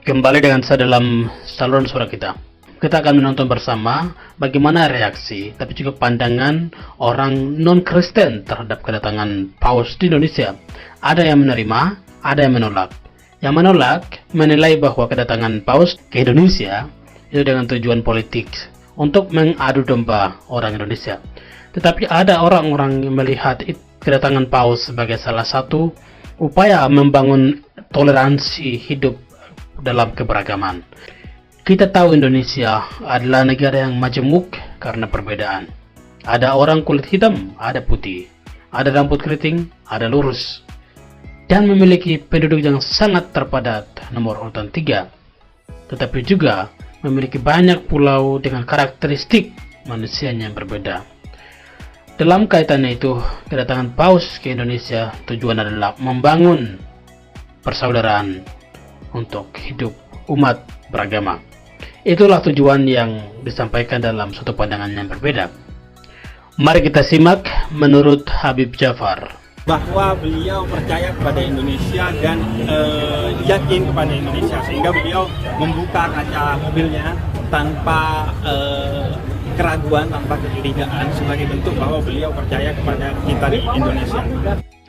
Kembali dengan saya dalam saluran suara kita. Kita akan menonton bersama bagaimana reaksi, tapi juga pandangan orang non-Kristen terhadap kedatangan Paus di Indonesia. Ada yang menerima, ada yang menolak. Yang menolak menilai bahwa kedatangan Paus ke Indonesia itu dengan tujuan politik untuk mengadu domba orang Indonesia. Tetapi ada orang-orang yang melihat kedatangan Paus sebagai salah satu upaya membangun toleransi hidup dalam keberagaman. Kita tahu Indonesia adalah negara yang majemuk karena perbedaan. Ada orang kulit hitam, ada putih, ada rambut keriting, ada lurus, dan memiliki penduduk yang sangat terpadat nomor urutan 3. Tetapi juga memiliki banyak pulau dengan karakteristik manusianya yang berbeda. Dalam kaitannya itu, kedatangan Paus ke Indonesia tujuan adalah membangun persaudaraan untuk hidup umat beragama. Itulah tujuan yang disampaikan dalam suatu pandangan yang berbeda. Mari kita simak menurut Habib Jafar. Bahwa beliau percaya kepada Indonesia dan yakin kepada Indonesia, sehingga beliau membuka kaca mobilnya tanpa keraguan, tanpa kecurigaan, sebagai bentuk bahwa beliau percaya kepada kita di Indonesia.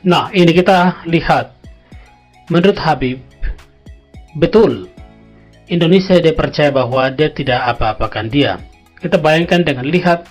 Nah, ini kita lihat. Menurut Habib, betul, Indonesia dia percaya bahwa dia tidak apa-apakan dia. Kita bayangkan dengan lihat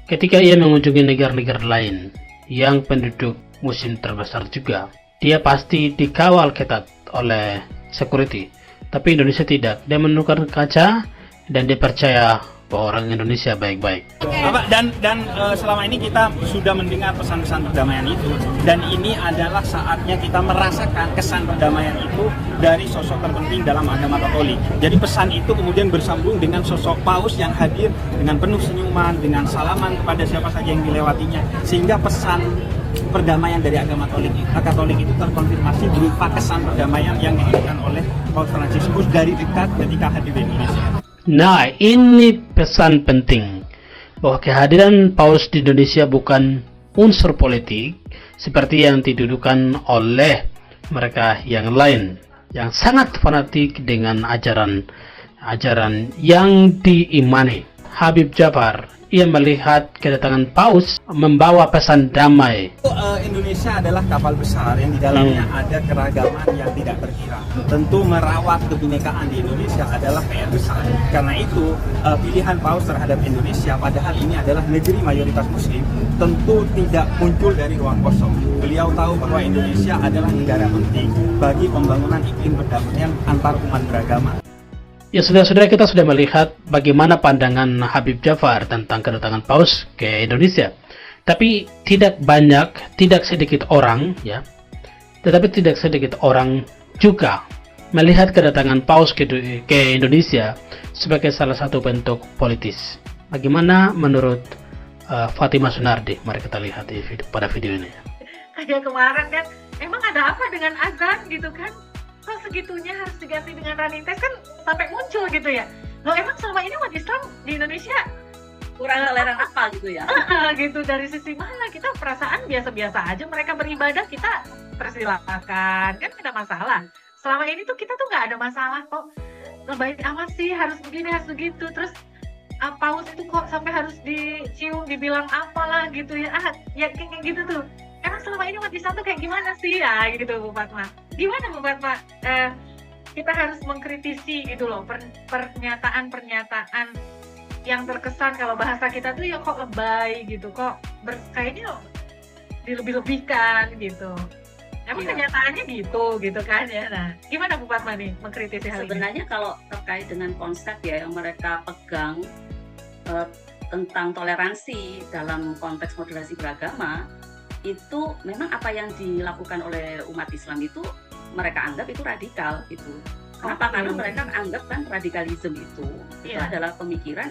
ketika ia mengunjungi negara-negara lain yang penduduk muslim terbesar juga. Dia pasti dikawal ketat oleh security. Tapi Indonesia tidak. Dia menukar kaca dan dia percaya bahwa orang Indonesia baik-baik. Bapak, dan selama ini kita sudah mendengar pesan-pesan perdamaian itu, dan ini adalah saatnya kita merasakan kesan perdamaian itu dari sosok terpenting dalam agama Katolik. Jadi pesan itu kemudian bersambung dengan sosok Paus yang hadir dengan penuh senyuman, dengan salaman kepada siapa saja yang dilewatinya, sehingga pesan perdamaian dari agama Katolik itu terkonfirmasi berupa kesan perdamaian yang diberikan oleh Paus Fransiskus dari dekat ketika hadir di Indonesia. Nah, ini pesan penting bahwa kehadiran Paus di Indonesia bukan unsur politik seperti yang didudukan oleh mereka yang lain yang sangat fanatik dengan ajaran yang diimani. Habib Jafar, ia melihat kedatangan Paus membawa pesan damai. Indonesia adalah kapal besar yang di dalamnya ada keragaman yang tidak terkira. Tentu merawat kebinekaan di Indonesia adalah PR besar. Karena itu pilihan Paus terhadap Indonesia, padahal ini adalah negeri mayoritas muslim, tentu tidak muncul dari ruang kosong. Beliau tahu bahwa Indonesia adalah negara penting bagi pembangunan iklim perdamaian antar umat beragama. Ya, saudara-saudara, kita sudah melihat bagaimana pandangan Habib Jafar tentang kedatangan Paus ke Indonesia. Tapi tidak sedikit orang, ya, tetapi tidak sedikit orang juga melihat kedatangan Paus ke Indonesia sebagai salah satu bentuk politis. Bagaimana menurut Fatimah Sunardi? Mari kita lihat pada video ini. Kayak kemarin kan, emang ada apa dengan azan gitu kan? Kok segitunya harus diganti dengan running test kan sampai muncul gitu ya? Loh, emang selama ini umat Islam di Indonesia kurang toleran apa gitu ya? Gitu, dari sisi mana kita perasaan biasa-biasa aja mereka beribadah, kita persilakan, kan tidak masalah. Selama ini tuh kita tuh nggak ada masalah kok. Baik amat sih, harus begini, harus begitu. Terus Paus itu kok sampai harus dicium, dibilang apalah gitu ya? Ya kayak gitu tuh. Emang selama ini umat Islam tuh kayak gimana sih ya gitu, Bu Fatma? Gimana Bu Fatma? Kita harus mengkritisi gitu loh pernyataan-pernyataan yang terkesan kalau bahasa kita tuh ya kok lebay gitu, kok kayaknya dilebih-lebihkan gitu. Emang kenyataannya gitu kan ya. Nah, gimana Bu Fatma nih mengkritisi hal ini? Sebenarnya kalau terkait dengan konsep ya yang mereka pegang tentang toleransi dalam konteks moderasi beragama, itu memang apa yang dilakukan oleh umat Islam itu mereka anggap itu radikal itu. Kenapa? Karena mereka anggap kan radikalisme itu adalah pemikiran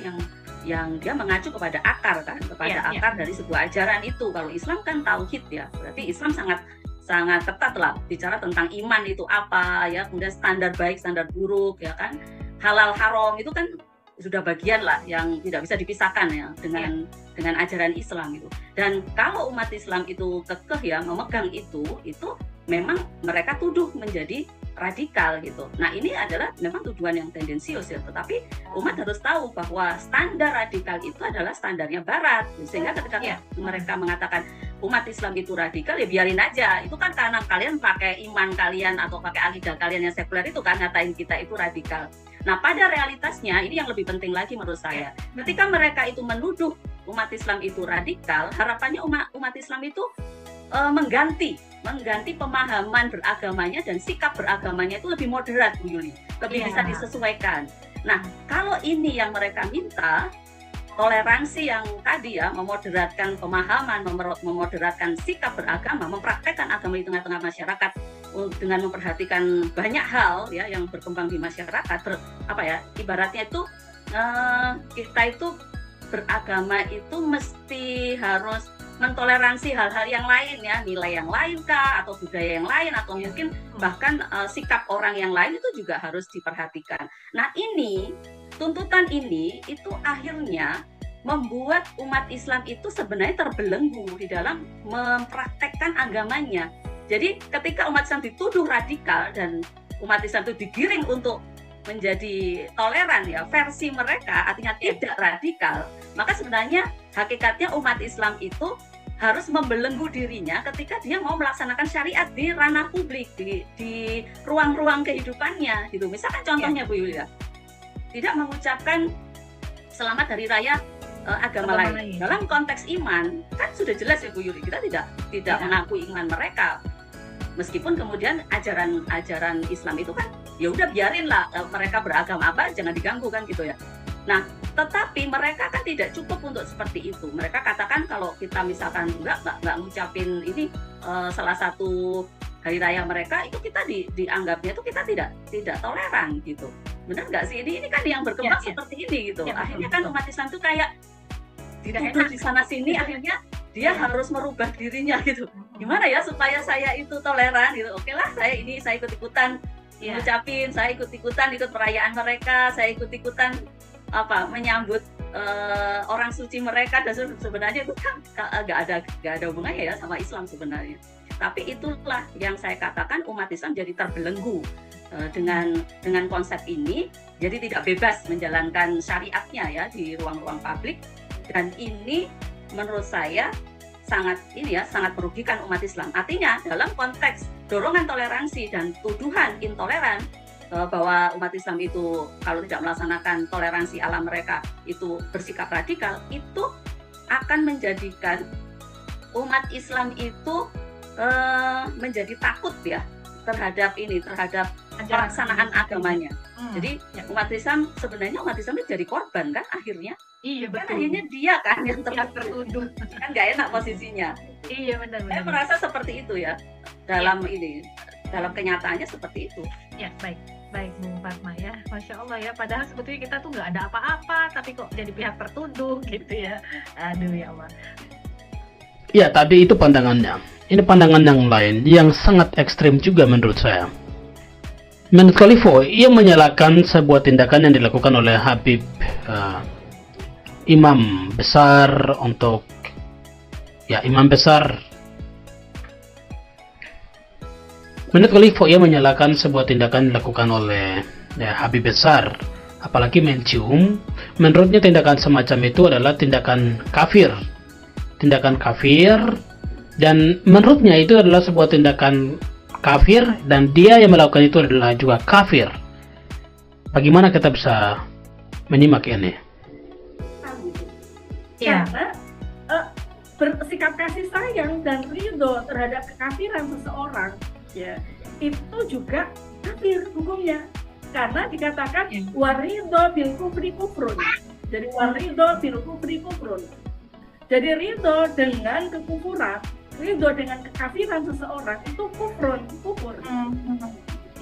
yang dia mengacu kepada akar kan, akar dari sebuah ajaran itu. Kalau Islam kan tauhid ya, berarti Islam sangat ketat lah bicara tentang iman itu apa ya, kemudian standar baik, standar buruk ya kan, halal haram itu kan sudah bagian lah yang tidak bisa dipisahkan ya dengan ajaran Islam itu. Dan kalau umat Islam itu kekeh ya memegang itu memang mereka tuduh menjadi radikal gitu. Nah ini adalah memang tuduhan yang tendensius ya, tetapi umat harus tahu bahwa standar radikal itu adalah standarnya Barat, sehingga ketika mereka mengatakan umat Islam itu radikal, ya biarin aja, itu kan karena kalian pakai iman kalian atau pakai akidah kalian yang sekuler itu kan ngatain kita itu radikal. Nah pada realitasnya ini yang lebih penting lagi menurut saya, ketika mereka itu menuduh umat Islam itu radikal, harapannya umat Islam itu mengganti pemahaman beragamanya dan sikap beragamanya itu lebih moderat, Bu Yuli, lebih bisa disesuaikan. Nah, kalau ini yang mereka minta, toleransi yang tadi ya, memoderatkan pemahaman, memoderatkan sikap beragama, mempraktekkan agama di tengah-tengah masyarakat dengan memperhatikan banyak hal ya yang berkembang di masyarakat, ibaratnya itu kita itu beragama itu mesti harus mentoleransi hal-hal yang lain ya, nilai yang lain kah, atau budaya yang lain, atau mungkin bahkan sikap orang yang lain itu juga harus diperhatikan. Nah ini, tuntutan ini itu akhirnya membuat umat Islam itu sebenarnya terbelenggu di dalam mempraktekkan agamanya. Jadi ketika umat Islam dituduh radikal dan umat Islam itu digiring untuk menjadi toleran ya, versi mereka artinya tidak radikal, maka sebenarnya hakikatnya umat Islam itu harus membelenggu dirinya ketika dia mau melaksanakan syariat di ranah publik, di ruang-ruang kehidupannya gitu. Misalkan contohnya Bu Yulia, tidak mengucapkan selamat hari raya agama lain. Dalam konteks iman kan sudah jelas ya Bu Yuli, kita tidak mengakui iman mereka. Meskipun kemudian ajaran Islam itu kan ya udah biarinlah mereka beragama apa, jangan diganggu kan gitu ya. Nah, tetapi mereka kan tidak cukup untuk seperti itu. Mereka katakan kalau kita misalkan nggak ngucapin ini salah satu hari raya mereka, itu kita dianggapnya itu kita tidak toleran gitu. Benar nggak sih? Ini kan yang berkembang seperti ini gitu. Akhirnya kan umat Islam itu kayak tidak enak di sana sini, akhirnya dia harus merubah dirinya gitu. Gimana ya supaya saya itu toleran gitu. Oke lah, saya ikut-ikutan ngucapin, saya ikut-ikutan ikut perayaan mereka, saya ikut-ikutan menyambut orang suci mereka, dan sebenarnya itu kan nggak ada hubungannya ya sama Islam sebenarnya. Tapi itulah yang saya katakan umat Islam jadi terbelenggu dengan konsep ini, jadi tidak bebas menjalankan syariatnya ya di ruang-ruang publik, dan ini menurut saya sangat merugikan umat Islam. Artinya dalam konteks dorongan toleransi dan tuduhan intoleran bahwa umat Islam itu kalau tidak melaksanakan toleransi alam mereka itu bersikap radikal, itu akan menjadikan umat Islam itu menjadi takut ya terhadap pelaksanaan agamanya. Jadi umat Islam itu jadi korban kan akhirnya. Iya betul. Kan akhirnya dia kan yang tertuduh. Kan nggak enak posisinya. Iya benar. Saya merasa seperti itu ya dalam kenyataannya seperti itu. Ya baik Bu Fatma ya, Masya Allah ya. Padahal sebetulnya kita tuh nggak ada apa-apa, tapi kok jadi pihak tertuduh gitu ya. Aduh ya Allah. Ya, tadi itu pandangannya. Ini pandangan yang lain yang sangat ekstrim juga menurut saya. Menurut Khalifo, ia menyalahkan sebuah tindakan yang dilakukan oleh Habib imam besar imam besar. Menurut Khalifo, ia menyalahkan sebuah tindakan dilakukan oleh Habib besar, apalagi mencium. Menurutnya tindakan semacam itu adalah tindakan kafir, dan menurutnya itu adalah sebuah tindakan kafir, dan dia yang melakukan itu adalah juga kafir. Bagaimana kita bisa menyimak ini? Karena bersikap kasih sayang dan ridho terhadap kekafiran seseorang, ya itu juga kafir hukumnya. Karena dikatakan waridho bil kufri kufrun. Jadi waridho bil kufri kufrun. Jadi ridho dengan kekufuran, ridho dengan kekafiran seseorang itu kufur.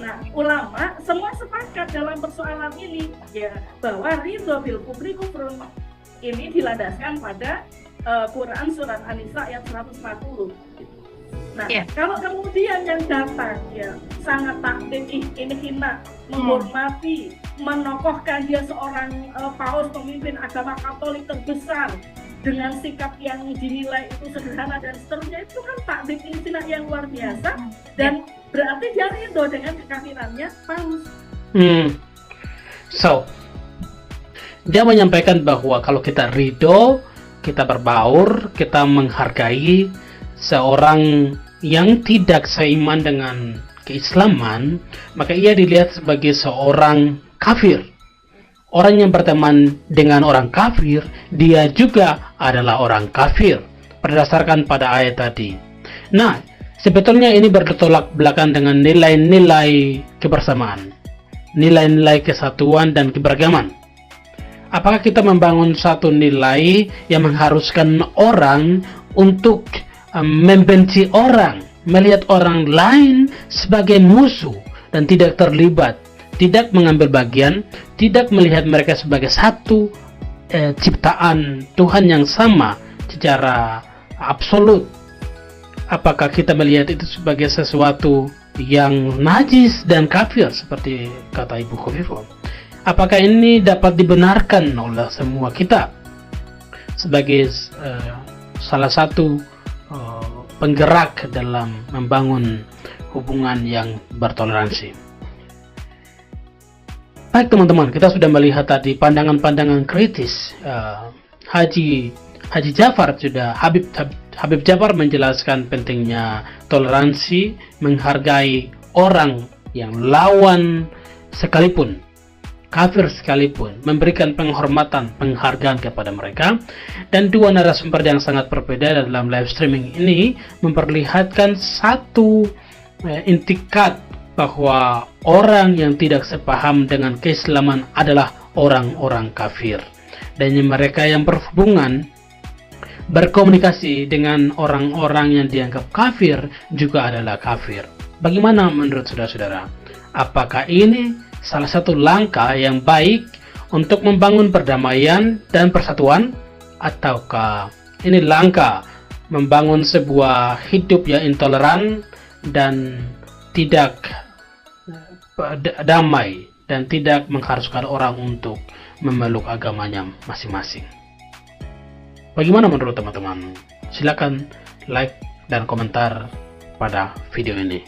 Nah, ulama semua sepakat dalam persoalan ini ya bahwa ridho bil kufri kufrun ini dilandaskan pada Quran surat An-Nisa ayat 140. Nah, kalau kemudian yang datang ya sangat takdim ini hina, menghormati, menokohkan dia seorang paus pemimpin agama Katolik terbesar, dengan sikap yang dinilai itu sederhana dan seterusnya, itu kan takdim insilah yang luar biasa, dan berarti dia ridho dengan kekafirannya Paulus. So, dia menyampaikan bahwa kalau kita ridho, kita berbaur, kita menghargai seorang yang tidak seiman dengan keislaman, maka ia dilihat sebagai seorang kafir. Orang yang berteman dengan orang kafir, dia juga adalah orang kafir, berdasarkan pada ayat tadi. Nah, sebetulnya ini bertolak belakang dengan nilai-nilai kebersamaan, nilai-nilai kesatuan dan keberagaman. Apakah kita membangun satu nilai yang mengharuskan orang untuk membenci orang, melihat orang lain sebagai musuh dan tidak terlibat, tidak mengambil bagian, tidak melihat mereka sebagai satu ciptaan Tuhan yang sama secara absolut? Apakah kita melihat itu sebagai sesuatu yang najis dan kafir seperti kata Ibu Khofifah? Apakah ini dapat dibenarkan oleh semua kita sebagai salah satu penggerak dalam membangun hubungan yang bertoleransi? Baik teman-teman, kita sudah melihat tadi pandangan-pandangan kritis. Haji Jafar sudah, Habib Jafar menjelaskan pentingnya toleransi, menghargai orang yang lawan sekalipun, kafir sekalipun, memberikan penghormatan, penghargaan kepada mereka. Dan dua narasumber yang sangat berbeda dalam live streaming ini memperlihatkan satu intikat bahwa orang yang tidak sepaham dengan keislaman adalah orang-orang kafir, dan mereka yang berhubungan, berkomunikasi dengan orang-orang yang dianggap kafir juga adalah kafir. Bagaimana menurut saudara-saudara? Apakah ini salah satu langkah yang baik untuk membangun perdamaian dan persatuan, ataukah ini langkah membangun sebuah hidup yang intoleran dan tidak damai dan tidak mengharuskan orang untuk memeluk agamanya masing-masing? Bagaimana menurut teman-teman? Silakan like dan komentar pada video ini.